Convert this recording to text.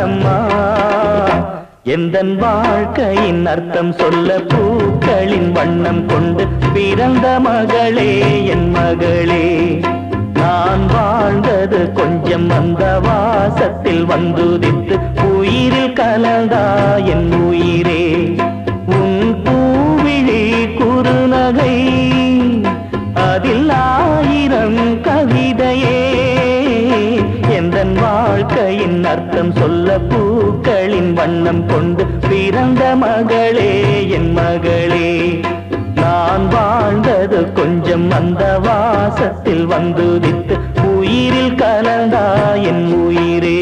பாரம்மா. எந்தன் வாழ்க்கையின் அர்த்தம் சொல்ல பூக்களின் வண்ணம் கொண்டு பிறந்த மகளே என் மகளே. நான் வாழ்ந்தது கொஞ்சம் அந்த வாசத்தில் வந்துதித்து உயிரில் கலந்தா என் உயிரே. உன் பூவிழி குறுநகை அதில் 1000 கவிதையே. எந்தன் வாழ்க்கையின் அர்த்தம் சொல்ல பூக்களின் வண்ணம் கொண்டு பிறந்த மகளே என் மகளே. நான் வாழ்ந்தது கொஞ்சம் அந்த வாசத்தில் வந்துதித்து உயிரில் கலந்தா என் உயிரே.